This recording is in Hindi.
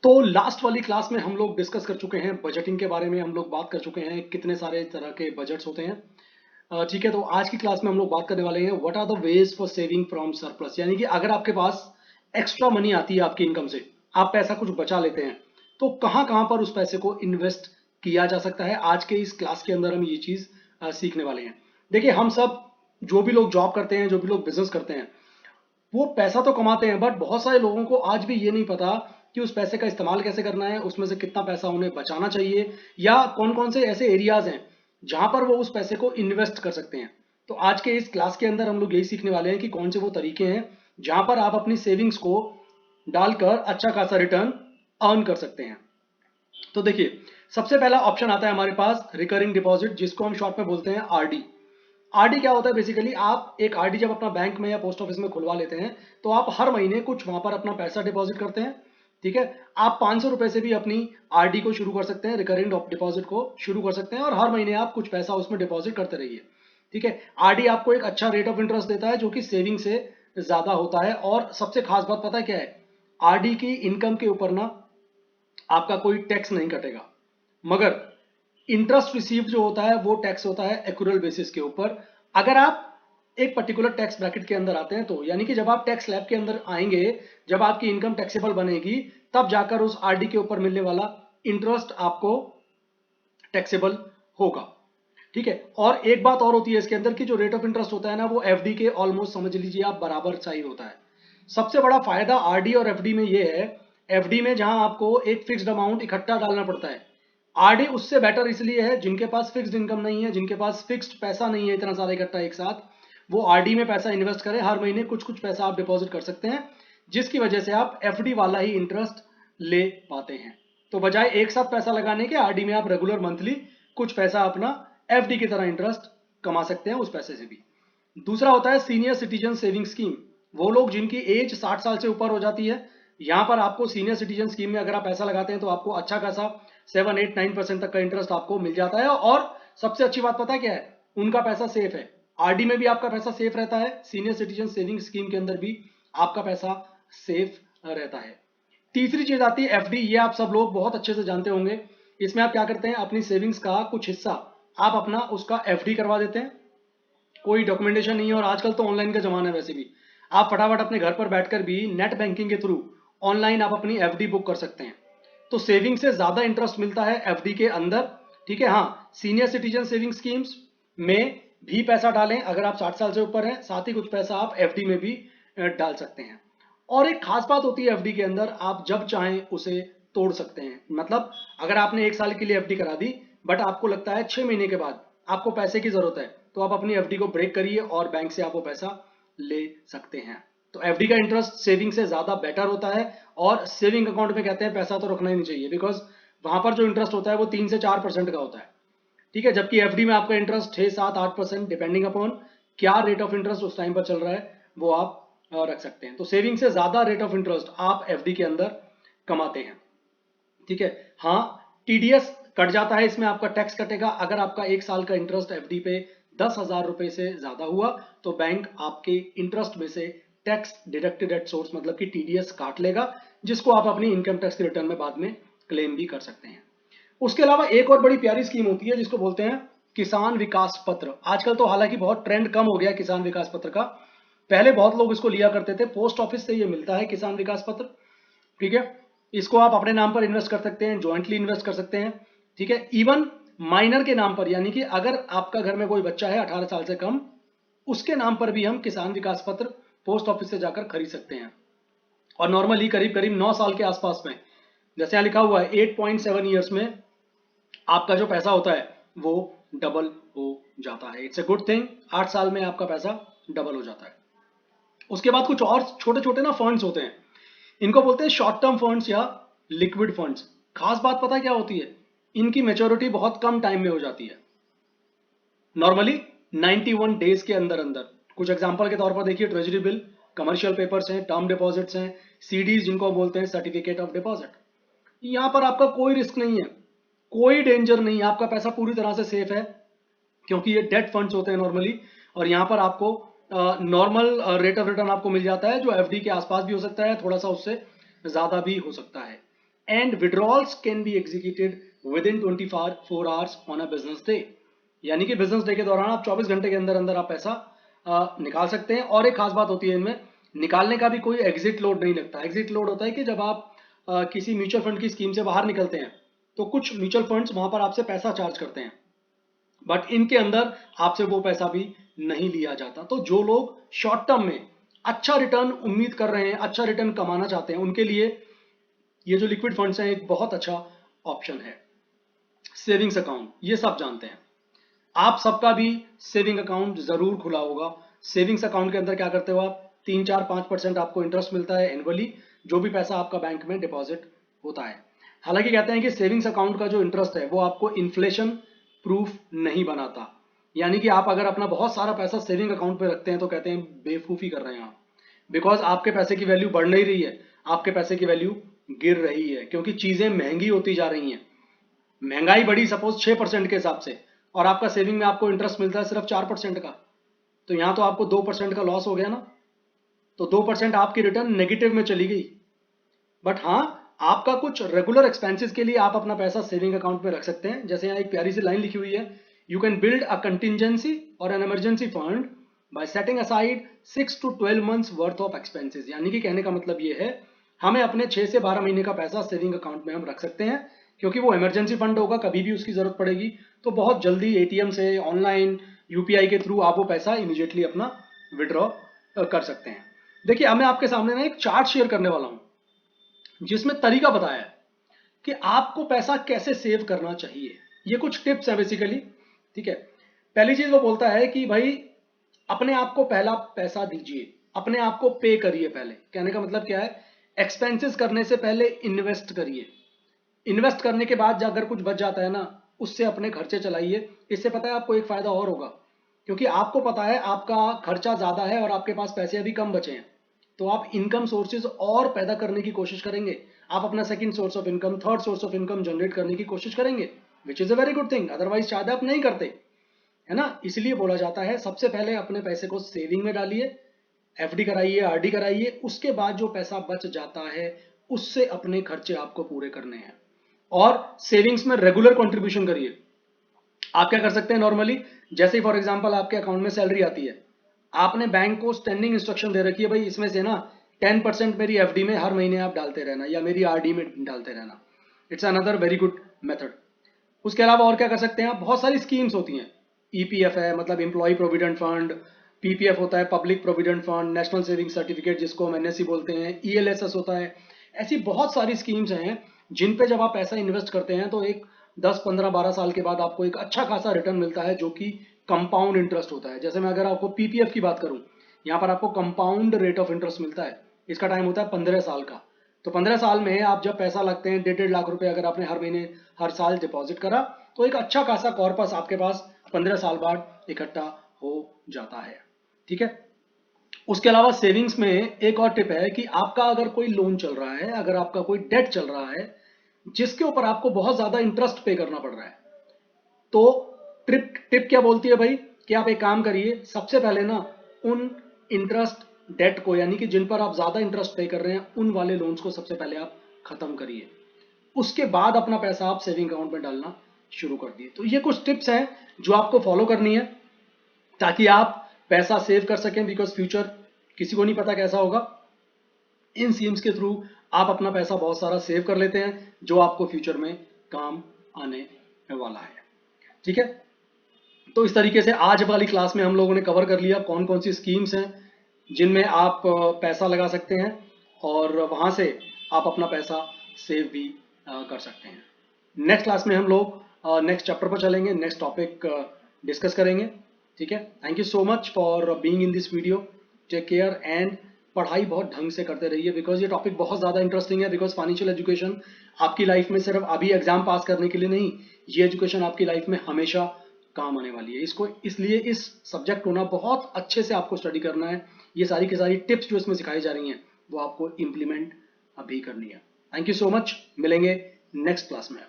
तो लास्ट वाली क्लास में हम लोग डिस्कस कर चुके हैं बजटिंग के बारे में। हम लोग बात कर चुके हैं कितने सारे तरह के बजट्स होते हैं। ठीक है, तो आज की क्लास में हम लोग बात करने वाले हैं what are the ways for saving from surplus, यानी कि अगर आपके पास एक्स्ट्रा मनी आती है आपकी इनकम से, आप पैसा कुछ बचा लेते हैं, तो कहाँ कहाँ पर उस पैसे को इन्वेस्ट किया जा सकता है। आज के इस क्लास के अंदर हम ये चीज सीखने वाले हैं। देखिए, हम सब जो भी लोग जॉब करते हैं, जो भी लोग बिजनेस करते हैं, वो पैसा तो कमाते हैं, बट बहुत सारे लोगों को आज भी ये नहीं पता कि उस पैसे का इस्तेमाल कैसे करना है, उसमें से कितना पैसा उन्हें बचाना चाहिए, या कौन कौन से ऐसे एरियाज हैं जहां पर वो उस पैसे को इन्वेस्ट कर सकते हैं। तो आज के इस क्लास के अंदर हम लोग यही सीखने वाले हैं कि कौन से वो तरीके हैं जहां पर आप अपनी सेविंग्स को डालकर अच्छा खासा रिटर्न अर्न कर सकते हैं। तो देखिए, सबसे पहला ऑप्शन आता है हमारे पास रिकरिंग डिपॉजिट, जिसको हम शॉर्ट में बोलते हैं आरडी। आरडी क्या होता है? बेसिकली आप एक आरडी जब अपना बैंक में या पोस्ट ऑफिस में खुलवा लेते हैं, तो आप हर महीने कुछ वहां पर अपना पैसा डिपॉजिट करते हैं। ठीक है, आप 500 रुपए से भी अपनी आरडी को शुरू कर सकते हैं, रिकरिंग डिपॉजिट को शुरू कर सकते हैं, और हर महीने आप कुछ पैसा उसमें डिपॉजिट करते रहिए। ठीक है, आरडी आपको एक अच्छा रेट ऑफ इंटरेस्ट देता है जो कि सेविंग से ज्यादा होता है। और सबसे खास बात पता है क्या है? आरडी की इनकम के ऊपर ना आपका कोई टैक्स नहीं कटेगा, मगर इंटरेस्ट रिसीव जो होता है वो टैक्स होता है एक्यूरल बेसिस के ऊपर। अगर आप एक पर्टिकुलर टैक्स ब्रैकेट के अंदर आते हैं, तो यानी कि जब आप टैक्स स्लैब के अंदर आएंगे, जब आपकी इनकम टैक्सेबल बनेगी, तब जाकर उस आरडी के ऊपर मिलने वाला इंटरेस्ट आपको टैक्सेबल होगा। ठीक है, और एक बात और होती है इसके अंदर, कि जो रेट ऑफ इंटरेस्ट होता है ना, वो एफडी के ऑलमोस्ट समझ लीजिए आप बराबर साइज होता है। सबसे बड़ा फायदा आरडी और एफडी में ये है, एफडी में जहां आपको एक फिक्स्ड अमाउंट इकट्ठा डालना पड़ता है, आरडी उससे बेटर इसलिए है जिनके पास फिक्स्ड इनकम नहीं है, जिनके पास फिक्स्ड पैसा नहीं है इतना सारा इकट्ठा एक साथ, वो आरडी में पैसा इन्वेस्ट करें। हर महीने कुछ कुछ पैसा आप डिपॉजिट कर सकते हैं, जिसकी वजह से आप एफडी वाला ही इंटरेस्ट ले पाते हैं। तो बजाय एक साथ पैसा लगाने के, आरडी में आप रेगुलर मंथली कुछ पैसा अपना एफडी की तरह इंटरेस्ट कमा सकते हैं उस पैसे से भी। दूसरा होता है सीनियर सिटीजन सेविंग स्कीम। वो लोग जिनकी एज 60 साल से ऊपर हो जाती है, यहां पर आपको सीनियर सिटीजन स्कीम में अगर आप पैसा लगाते हैं, तो आपको अच्छा खासा 7 8 9% तक का इंटरेस्ट आपको मिल जाता है। और सबसे अच्छी बात पता है क्या है? उनका पैसा सेफ है। आरडी में भी आपका पैसा सेफ रहता है, सीनियर सिटीजन सेविंग स्कीम के अंदर भी आपका पैसा सेफ रहता है। तीसरी चीज आती है एफडी। ये आप सब लोग बहुत अच्छे से जानते होंगे। इसमें आप क्या करते हैं? अपनी सेविंग्स का कुछ हिस्सा आप अपना उसका एफडी करवा देते हैं। कोई डॉक्यूमेंटेशन नहीं है, और आजकल तो ऑनलाइन का जमाना है, वैसे भी आप फटाफट अपने घर पर बैठकर भी नेट बैंकिंग के थ्रू ऑनलाइन आप अपनी एफडी बुक कर सकते हैं। तो सेविंग से ज्यादा इंटरेस्ट मिलता है एफडी के अंदर। ठीक है, हाँ, सीनियर सिटीजन सेविंग स्कीम्स में भी पैसा डालें अगर आप 60 साल से ऊपर हैं, साथ ही कुछ पैसा आप एफडी में भी डाल सकते हैं। और एक खास बात होती है एफडी के अंदर, आप जब चाहें उसे तोड़ सकते हैं। मतलब अगर आपने 1 साल के लिए एफडी करा दी, बट आपको लगता है 6 महीने के बाद आपको पैसे की जरूरत है, तो आप अपनी एफडी को ब्रेक करिए और बैंक से आप वो पैसा ले सकते हैं। तो एफडी का इंटरेस्ट सेविंग से ज्यादा बेटर होता है। और सेविंग अकाउंट में कहते हैं पैसा तो रखना ही नहीं चाहिए, बिकॉज वहां पर जो इंटरेस्ट होता है वो 3 से 4% का होता है। ठीक है, जबकि एफडी में आपका इंटरेस्ट 6 7 8% डिपेंडिंग अपॉन क्या रेट ऑफ इंटरेस्ट उस टाइम पर चल रहा है, वो आप रख सकते हैं। तो सेविंग से ज्यादा रेट ऑफ इंटरेस्ट आप एफडी के अंदर कमाते हैं। ठीक है, हाँ, टीडीएस कट जाता है, इसमें आपका टैक्स कटेगा। अगर आपका 1 साल का इंटरेस्ट एफडी पे 10,000 रुपए से ज्यादा हुआ, तो बैंक आपके इंटरेस्ट में से टैक्स डिडक्टेड एट सोर्स मतलब कि टीडीएस काट लेगा, जिसको आप अपनी इनकम टैक्स के रिटर्न में बाद में क्लेम भी कर सकते हैं। उसके अलावा एक और बड़ी प्यारी स्कीम होती है जिसको बोलते हैं किसान विकास पत्र। आजकल तो हालांकि बहुत ट्रेंड कम हो गया किसान विकास पत्र का। पहले बहुत लोग इसको लिया करते थे, पोस्ट ऑफिस से ये मिलता है किसान विकास पत्र। ठीक है, इसको आप अपने नाम पर इन्वेस्ट कर सकते हैं, ज्वाइंटली इन्वेस्ट कर सकते हैं। ठीक है, इवन माइनर के नाम पर, यानी कि अगर आपका घर में कोई बच्चा है 18 साल से कम, उसके नाम पर भी हम किसान विकास पत्र पोस्ट ऑफिस से जाकर खरीद सकते हैं। और नॉर्मली करीब करीब 9 साल के आसपास में, जैसे यहां लिखा हुआ है 8.7 ईयर्स में आपका जो पैसा होता है वो डबल हो जाता है। इट्स ए गुड थिंग, 8 साल में आपका पैसा डबल हो जाता है। उसके बाद कुछ और छोटे छोटे ना फंड्स होते हैं, इनको बोलते हैं शॉर्ट टर्म फंड्स या लिक्विड फंड्स। खास बात पता क्या होती है? इनकी मेच्योरिटी बहुत कम टाइम में हो जाती है, नॉर्मली 91 डेज के अंदर अंदर। कुछ एग्जांपल के तौर पर देखिए, ट्रेजरी बिल, कमर्शियल पेपर्स हैं, टर्म डिपॉजिट्स हैं, सीडीज जिनको बोलते हैं सर्टिफिकेट ऑफ डिपॉजिट। यहां पर आपका कोई रिस्क नहीं है, कोई डेंजर नहीं है, आपका पैसा पूरी तरह से सेफ है, क्योंकि ये डेट फंड्स होते हैं नॉर्मली। और यहाँ पर आपको नॉर्मल रेट ऑफ रिटर्न आपको मिल जाता है, जो एफडी के आसपास भी हो सकता है, थोड़ा सा उससे ज्यादा भी हो सकता है। And withdrawals can be executed with in 24 hours on a business day. यानी कि बिजनेस डे के दौरान आप 24 घंटे के अंदर अंदर आप पैसा निकाल सकते हैं। और एक खास बात होती है इनमें, निकालने का भी कोई एग्जिट लोड नहीं लगता। एग्जिट लोड होता है कि जब आप किसी म्यूचुअल फंड की स्कीम से बाहर निकलते हैं तो कुछ म्यूचुअल फंड्स वहां पर आपसे पैसा चार्ज करते हैं, बट इनके अंदर आपसे वो पैसा भी नहीं लिया जाता। तो जो लोग शॉर्ट टर्म में अच्छा रिटर्न उम्मीद कर रहे हैं, अच्छा रिटर्न कमाना चाहते हैं, उनके लिए ये जो लिक्विड फंड्स हैं एक बहुत अच्छा ऑप्शन है। सेविंग्स अकाउंट ये सब जानते हैं, आप सबका भी सेविंग अकाउंट जरूर खुला होगा। सेविंग्स अकाउंट के अंदर क्या करते हो आप, 3, 4, 5% आपको इंटरेस्ट मिलता है एनुअली, जो भी पैसा आपका बैंक में डिपॉजिट होता है। हालांकि कहते हैं कि सेविंग्स अकाउंट का जो इंटरेस्ट है वो आपको इन्फ्लेशन प्रूफ नहीं बनाता। यानी कि आप अगर अपना बहुत सारा पैसा सेविंग अकाउंट पे रखते हैं तो कहते हैं बेवकूफी कर रहे हैं आप, बिकॉज आपके पैसे की वैल्यू बढ़ नहीं रही है, आपके पैसे की वैल्यू गिर रही है, क्योंकि चीजें महंगी होती जा रही हैं। महंगाई बढ़ी सपोज 6% के हिसाब से, और आपका सेविंग में आपको इंटरेस्ट मिलता है सिर्फ 4% का, तो यहां तो आपको 2% का लॉस हो गया ना। तो 2% आपकी रिटर्न नेगेटिव में चली गई। बट हाँ, आपका कुछ रेगुलर एक्सपेंसेस के लिए आप अपना पैसा सेविंग अकाउंट में रख सकते हैं। जैसे यहाँ एक प्यारी सी लाइन लिखी हुई है, you can build a contingency और an emergency fund by setting aside 6 to 12 months worth of expenses. यानी कि कहने का मतलब ये है, हमें अपने 6 से 12 महीने का पैसा सेविंग अकाउंट में हम रख सकते हैं, क्योंकि वो इमरजेंसी फंड होगा, कभी भी उसकी जरूरत पड़ेगी तो बहुत जल्दी एटीएम से, ऑनलाइन, यूपीआई के थ्रू आप वो पैसा इमीडिएटली अपना विड्रॉ कर सकते हैं। देखिए, अब मैं आपके सामने ना एक चार्ट शेयर करने वाला हूं जिसमें तरीका बताया है कि आपको पैसा कैसे सेव करना चाहिए। ये कुछ टिप्स है बेसिकली, ठीक है। पहली चीज वो बोलता है कि भाई अपने आप को पहला पैसा दीजिए, अपने आप को पे करिए। पहले कहने का मतलब क्या है, एक्सपेंसेस करने से पहले इन्वेस्ट करिए। इन्वेस्ट करने के बाद अगर कुछ बच जाता है ना, उससे अपने खर्चे चलाइए। इससे पता है आपको एक फायदा और होगा, क्योंकि आपको पता है आपका खर्चा ज्यादा है और आपके पास पैसे अभी कम बचे हैं, तो आप इनकम सोर्सेज और पैदा करने की कोशिश करेंगे। आप अपना second source of income, third source of income generate करने की कोशिश करेंगे, which is a very good thing. Otherwise शायद आप नहीं करते, है ना। इसलिए बोला जाता है सबसे पहले अपने पैसे को सेविंग में डालिए, एफडी कराइए, आरडी कराइए। उसके बाद जो पैसा बच जाता है उससे अपने खर्चे आपको पूरे करने हैं। और सेविंग्स में रेगुलर कंट्रीब्यूशन करिए। आप क्या कर सकते हैं नॉर्मली, जैसे फॉर एग्जांपल आपके अकाउंट में सैलरी आती है, आपने बैंक को स्टैंडिंग इंस्ट्रक्शन दे रखी है, भाई इसमें से ना 10% मेरी एफडी में हर महीने आप डालते रहना, या मेरी आरडी में डालते रहना। It's another very good method. उसके अलावा और क्या कर सकते हैं आप, बहुत सारी स्कीम्स होती हैं। ईपीएफ है, मतलब एम्प्लॉय प्रोविडेंट फंड, पीपीएफ होता है public provident fund, national saving certificate जिसको हम एनएससी बोलते हैं, ईएलएसएस होता है। ऐसी बहुत सारी स्कीम्स हैं जिन पे जब आप पैसा इन्वेस्ट करते हैं तो एक 10, 15, 12 साल के बाद आपको एक अच्छा खासा रिटर्न मिलता है, जो कि कंपाउंड इंटरेस्ट होता है। जैसे मैं अगर आपको पीपीएफ की बात करूं, यहाँ पर आपको कंपाउंड रेट ऑफ इंटरेस्ट मिलता है। इसका टाइम होता है 15 साल का। तो 15 साल में आप जब पैसा लगते हैं 1.5 लाख रुपए, अगर आपने हर महीने हर साल डिपॉजिट करा, तो एक अच्छा खासा कॉर्पस आपके पास 15 साल बाद इकट्ठा हो जाता है, ठीक है। उसके अलावा सेविंग्स में एक और टिप है कि आपका अगर कोई लोन चल रहा है, अगर आपका कोई डेट चल रहा है जिसके ऊपर आपको बहुत ज्यादा इंटरेस्ट पे करना पड़ रहा है, तो टिप क्या बोलती है भाई, कि आप एक काम करिए, सबसे पहले ना उन इंटरेस्ट डेट को, यानी कि जिन पर आप ज्यादा इंटरेस्ट पे कर रहे हैं, उन वाले लोन्स को सबसे पहले आप खत्म करिए। उसके बाद अपना पैसा आप सेविंग अकाउंट में डालना शुरू कर दिए। तो ये कुछ टिप्स हैं जो आपको फॉलो करनी है ताकि आप पैसा सेव कर सकें, बिकॉज फ्यूचर किसी को नहीं पता कैसा होगा। इन स्कीम्स के थ्रू आप अपना पैसा बहुत सारा सेव कर लेते हैं जो आपको फ्यूचर में काम आने वाला है, ठीक है। तो इस तरीके से आज वाली क्लास में हम लोगों ने कवर कर लिया कौन कौन सी स्कीम्स हैं जिनमें आप पैसा लगा सकते हैं और वहां से आप अपना पैसा सेव भी कर सकते हैं। नेक्स्ट क्लास में हम लोग नेक्स्ट चैप्टर पर चलेंगे, नेक्स्ट टॉपिक डिस्कस करेंगे, ठीक है। Thank you so much for being in this video. Take care and पढ़ाई बहुत ढंग से करते रहिए, बिकॉज ये टॉपिक बहुत ज़्यादा इंटरेस्टिंग है। बिकॉज फाइनेंशियल एजुकेशन आपकी लाइफ में सिर्फ अभी एग्जाम पास करने के लिए नहीं, ये एजुकेशन आपकी लाइफ में हमेशा काम आने वाली है। इसको इसलिए इस सब्जेक्ट को ना बहुत अच्छे से आपको स्टडी करना है। ये सारी की सारी टिप्स जो इसमें सिखाई जा रही हैं वो आपको इम्प्लीमेंट अभी करनी है। थैंक यू सो मच, मिलेंगे नेक्स्ट क्लास में।